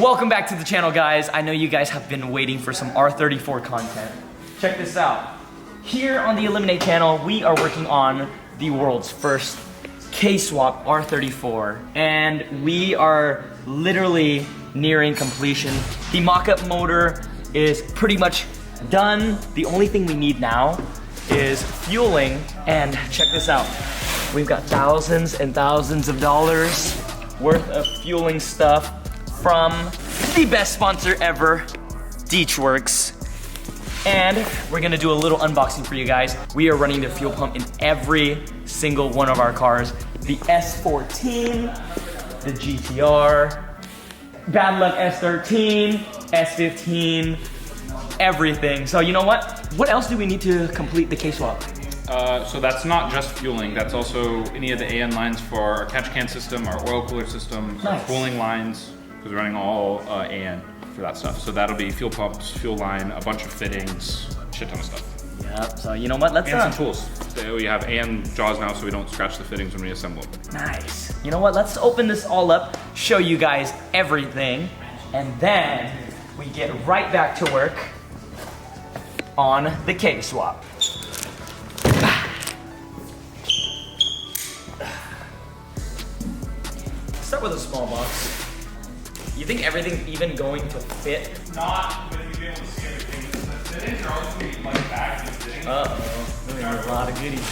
Welcome back to the channel, guys. I know you guys have been waiting for some R34 content. Check this out. Here on the Illiminate channel, we are working on the world's first K-swap R34, and we are literally nearing completion. The mock-up motor is pretty much done. The only thing we need now is fueling, and check this out. We've got thousands and thousands of dollars worth of fueling stuff from the best sponsor ever, Deatschwerks. And we're gonna do a little unboxing for you guys. We are running the fuel pump in every single one of our cars. The S14, the GTR, bad luck S13, S15, everything. So you know what? What else do we need to complete the K-swap? So that's not just fueling, that's also any of the AN lines for our catch can system, our oil cooler system, our cooling lines, because we're running all AN for that stuff. So that'll be fuel pumps, fuel line, a bunch of fittings, shit ton of stuff. Yep, so you know what, let's and some tools. So we have AN jaws now so we don't scratch the fittings when we assemble them. Nice. You know what, let's open this all up, show you guys everything, and then we get right back to work on the K-swap. Start with a small box. You think everything's even going to fit? Not with you being able to see everything. The fittings are always going to be like back and fittings. Uh-oh, there's a lot of goodies.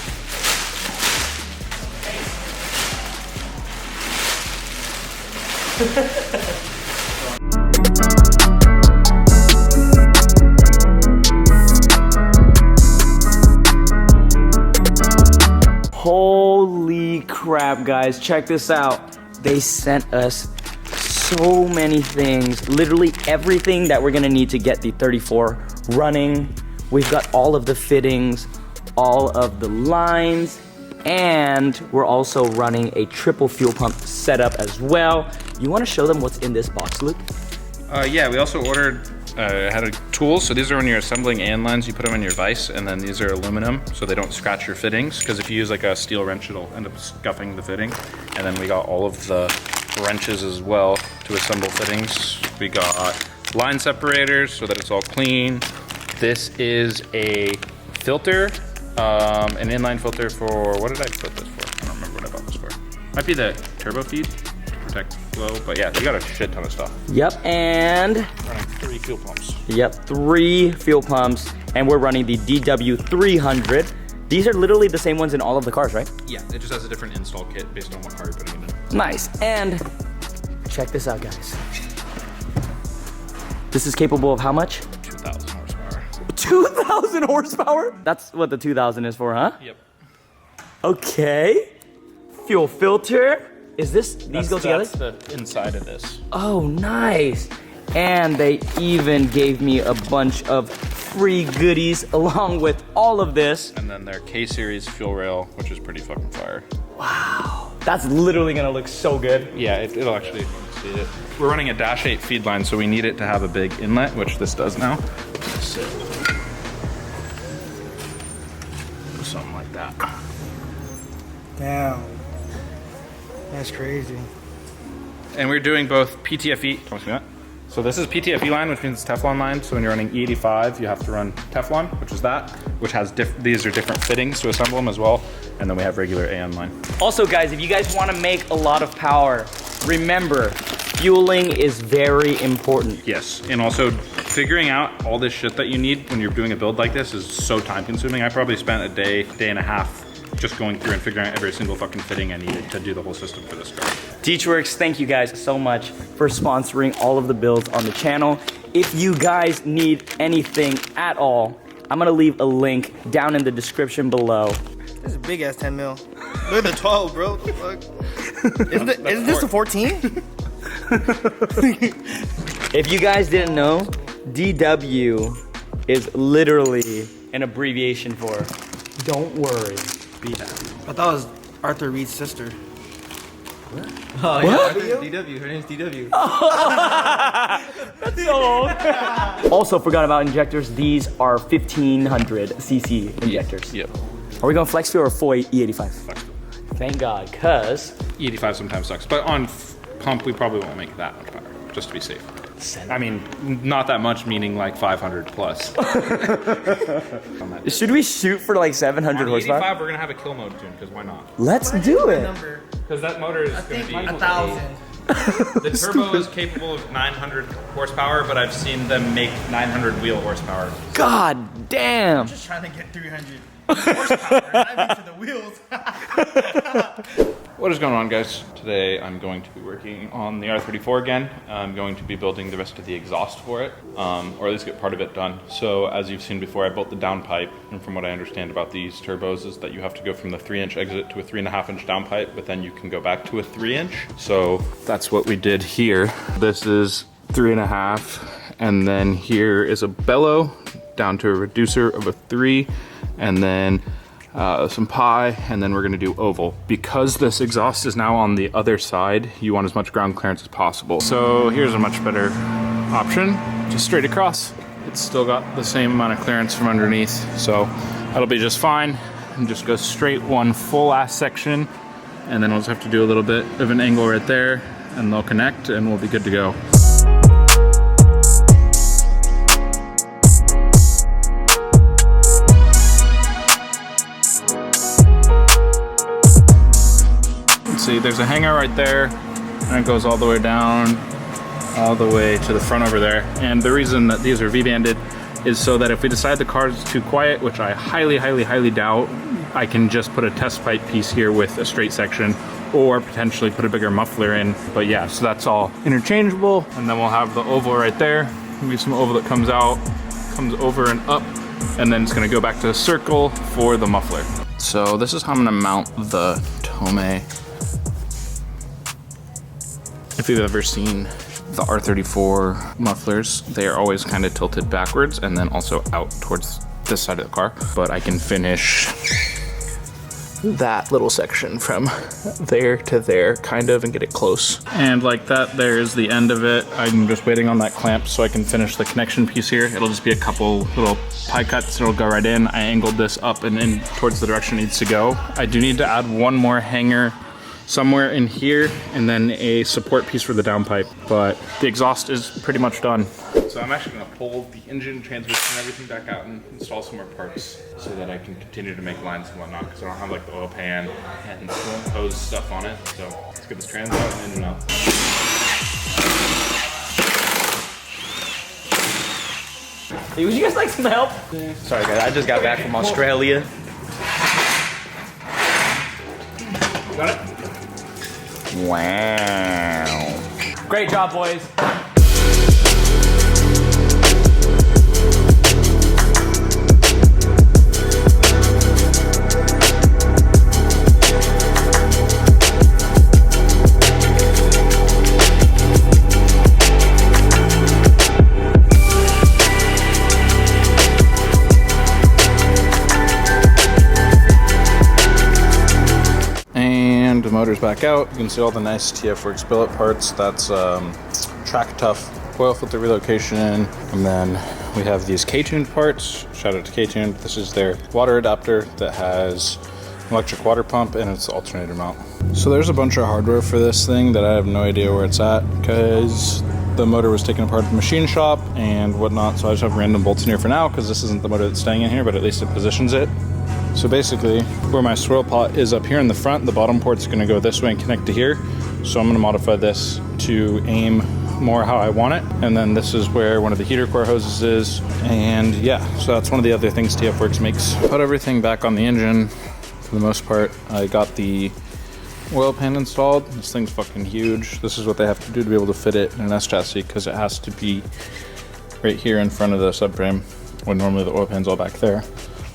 Holy crap, guys, check this out. They sent us so many things, literally everything that we're gonna need to get the 34 running. We've got all of the fittings, all of the lines, and we're also running a triple fuel pump setup as well. You wanna show them what's in this box, Luke? Yeah, we also ordered had tools. So these are when you're assembling AN lines, you put them in your vise, and then these are aluminum so they don't scratch your fittings, because if you use like a steel wrench, it'll end up scuffing the fitting. And then we got all of the wrenches as well to assemble fittings. We got line separators so that it's all clean. This is a filter, an inline filter for, what did I put this for? I don't remember what I bought this for. Might be the turbo feed to protect flow, but yeah, we got a shit ton of stuff. Yep, and Running 3 fuel pumps. Yep, 3 fuel pumps, and we're running the DW300. These are literally the same ones in all of the cars, right? Yeah, it just has a different install kit based on what car you're putting it in. Nice, and check this out, guys. This is capable of how much? 2,000 horsepower. 2,000 horsepower? That's what the 2,000 is for, huh? Yep. Okay. Fuel filter. Is this, these go together? That's the inside of this. Oh, nice. And they even gave me a bunch of free goodies along with all of this. And then their K-Series fuel rail, which is pretty fucking fire. Wow. That's literally gonna look so good. Yeah, it'll actually see it. We're running a Dash 8 feed line, so we need it to have a big inlet, which this does now. So, something like that. Damn. That's crazy. And we're doing both PTFE. Can we see that? So this is PTFE line, which means it's Teflon line. So when you're running E85, you have to run Teflon, which is that, which has these are different fittings to assemble them as well. And then we have regular AN line. Also, guys, if you guys want to make a lot of power, remember, fueling is very important. Yes, and also figuring out all this shit that you need when you're doing a build like this is so time consuming. I probably spent a day and a half just going through and figuring out every single fucking fitting I needed to do the whole system for this car. Deatschwerks, thank you guys so much for sponsoring all of the builds on the channel. If you guys need anything at all, I'm gonna leave a link down in the description below. This is a big ass 10 mil. Look at the 12, bro. What the fuck? Isn't this a 14? If you guys didn't know, DW is literally an abbreviation for don't worry, be happy. I thought it was Arthur Reed's sister. Oh yeah, DW. Her name's DW. That's so old. Also forgot about injectors. These are 1500 cc injectors. Yep. Are we going flex fuel or full E85? Flex fuel. Thank God, cause E85 sometimes sucks, but on pump we probably won't make that much power, just to be safe. I mean, not that much, meaning like 500 plus. Should we shoot for like 700 horsepower? 85, we're gonna have a kill mode tune, because why not? Let's do it. Because that motor is gonna be 1,000. The turbo is capable of 900 horsepower, but I've seen them make 900 wheel horsepower. God damn. Just trying to get 300 horsepower, not even to the wheels. What is going on, guys? Today I'm going to be working on the R34 again. I'm going to be building the rest of the exhaust for it, or at least get part of it done. So as you've seen before, I built the downpipe, and from what I understand about these turbos is that you have to go from the 3-inch exit to a 3.5-inch downpipe, but then you can go back to a 3-inch. So that's what we did here. This is 3.5, and then here is a bellow down to a reducer of a 3, and then some pie, and then we're gonna do oval. Because this exhaust is now on the other side, you want as much ground clearance as possible. So here's a much better option, just straight across. It's still got the same amount of clearance from underneath, so that'll be just fine. And just go straight one full ass section, and then we'll just have to do a little bit of an angle right there, and they'll connect, and we'll be good to go. See, there's a hanger right there, and it goes all the way down, all the way to the front over there. And the reason that these are V-banded is so that if we decide the car is too quiet, which I highly, highly, highly doubt, I can just put a test pipe piece here with a straight section, or potentially put a bigger muffler in. But yeah, so that's all interchangeable. And then we'll have the oval right there. Maybe some oval that comes out, comes over and up, and then it's gonna go back to the circle for the muffler. So this is how I'm gonna mount the Tomei. If you've ever seen the R34 mufflers, they are always kind of tilted backwards and then also out towards this side of the car. But I can finish that little section from there to there, kind of, and get it close. And like that, there's the end of it. I'm just waiting on that clamp so I can finish the connection piece here. It'll just be a couple little pie cuts. It'll go right in. I angled this up and in towards the direction it needs to go. I do need to add one more hanger somewhere in here, and then a support piece for the downpipe, but the exhaust is pretty much done. So I'm actually gonna pull the engine, transmission, everything back out and install some more parts so that I can continue to make lines and whatnot, because I don't have like the oil pan and hose stuff on it. So let's get this trans out and engine out. Hey, would you guys like some help? Sorry guys, I just got back from Australia. Got it? Wow. Great job, boys. The motor's back out. You can see all the nice Deatschwerks billet parts. That's track tough oil filter relocation, and then we have these K-tuned parts. Shout out to K-tuned. This is their water adapter that has an electric water pump and it's the alternator mount. So there's a bunch of hardware for this thing that I have no idea where it's at, because the motor was taken apart at the machine shop and whatnot. So I just have random bolts in here for now, because this isn't the motor that's staying in here, but at least it positions it. So basically, where my swirl pot is up here in the front, the bottom port's gonna go this way and connect to here. So I'm gonna modify this to aim more how I want it. And then this is where one of the heater core hoses is. And yeah, so that's one of the other things Deatschwerks makes. Put everything back on the engine for the most part. I got the oil pan installed. This thing's fucking huge. This is what they have to do to be able to fit it in an S chassis, because it has to be right here in front of the subframe, when normally the oil pan's all back there.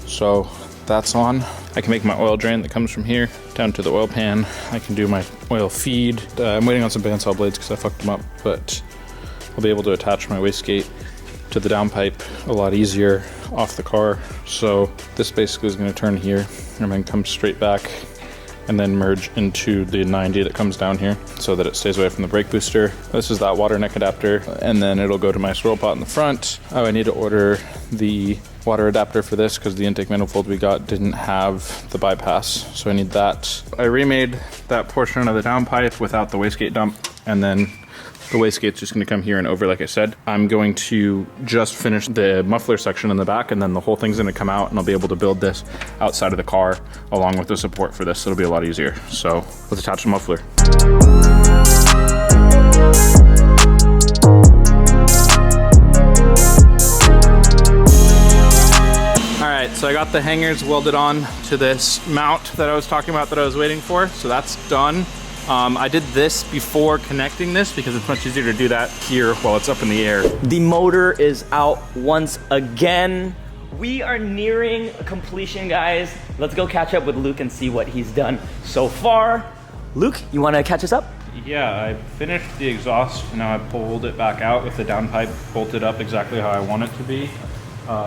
So that's on. I can make my oil drain that comes from here down to the oil pan. I can do my oil feed. I'm waiting on some bandsaw blades because I fucked them up, but I'll be able to attach my wastegate to the downpipe a lot easier off the car. So this basically is going to turn here and then come straight back and then merge into the 90 that comes down here so that it stays away from the brake booster. This is that water neck adapter, and then it'll go to my swirl pot in the front. Oh, I need to order the water adapter for this because the intake manifold we got didn't have the bypass, so I need that. I remade that portion of the downpipe without the wastegate dump, and then the wastegate's just going to come here and over like I said. I'm going to just finish the muffler section in the back, and then the whole thing's going to come out, and I'll be able to build this outside of the car along with the support for this. It'll be a lot easier. So let's attach the muffler. So I got the hangers welded on to this mount that I was talking about that I was waiting for. So that's done. I did this before connecting this because it's much easier to do that here while it's up in the air. The motor is out once again. We are nearing completion, guys. Let's go catch up with Luke and see what he's done so far. Luke, you want to catch us up? Yeah, I finished the exhaust. Now I pulled it back out with the downpipe bolted up exactly how I want it to be.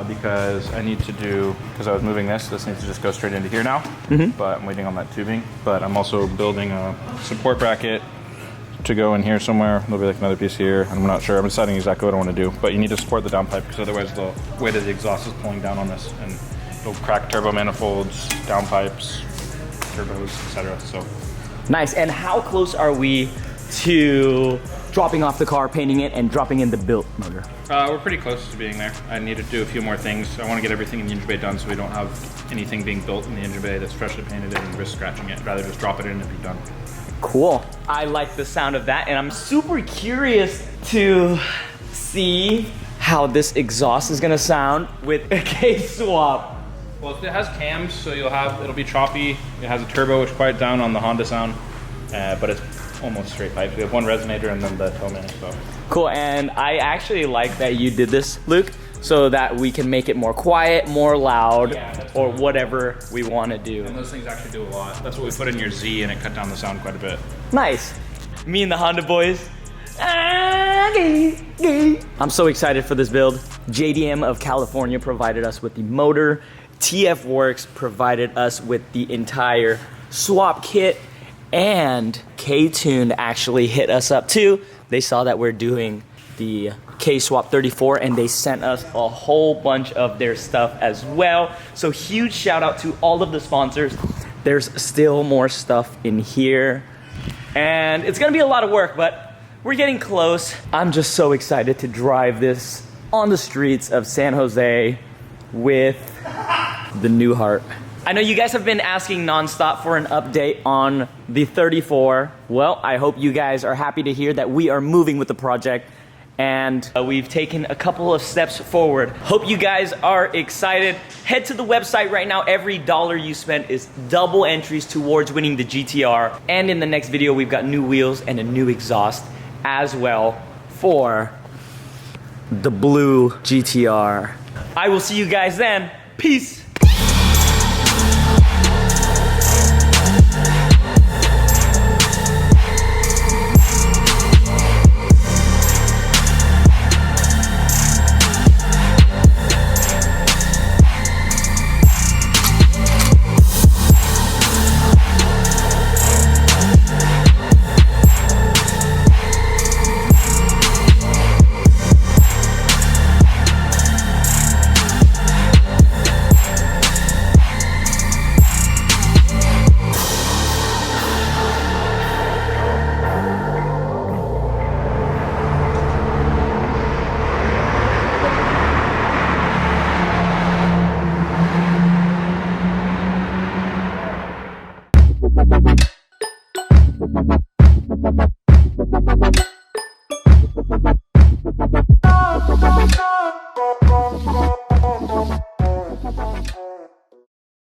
Because I need to do, because I was moving this needs to just go straight into here now, but I'm waiting on that tubing. But I'm also building a support bracket to go in here somewhere. There'll be like another piece here. I'm not sure, I'm deciding exactly what I want to do. But you need to support the downpipe because otherwise the weight of the exhaust is pulling down on this and it'll crack turbo manifolds, downpipes, turbos, etc. So nice. And how close are we to dropping off the car, painting it, and dropping in the built motor? We're pretty close to being there. I need to do a few more things. I want to get everything in the engine bay done so we don't have anything being built in the engine bay that's freshly painted in and risk scratching it. Rather just drop it in and be done. Cool. I like the sound of that, and I'm super curious to see how this exhaust is gonna sound with a case swap. Well, it has cams, so it'll be choppy. It has a turbo, which quiet down on the Honda sound, but it's almost straight pipe. We have one resonator and then the Tomei, so. Cool, and I actually like that you did this, Luke, so that we can make it more quiet, more loud, or whatever we want to do. And those things actually do a lot. That's what we put in your Z, and it cut down the sound quite a bit. Nice. Me and the Honda boys. I'm so excited for this build. JDM of California provided us with the motor. Deatschwerks provided us with the entire swap kit. And K-Tune actually hit us up too. They saw that we're doing the K-Swap 34 and they sent us a whole bunch of their stuff as well. So huge shout out to all of the sponsors. There's still more stuff in here. And it's gonna be a lot of work, but we're getting close. I'm just so excited to drive this on the streets of San Jose with the new heart. I know you guys have been asking nonstop for an update on the 34. Well, I hope you guys are happy to hear that we are moving with the project and we've taken a couple of steps forward. Hope you guys are excited. Head to the website right now. Every dollar you spend is double entries towards winning the GTR. And in the next video, we've got new wheels and a new exhaust as well for the blue GTR. I will see you guys then. Peace.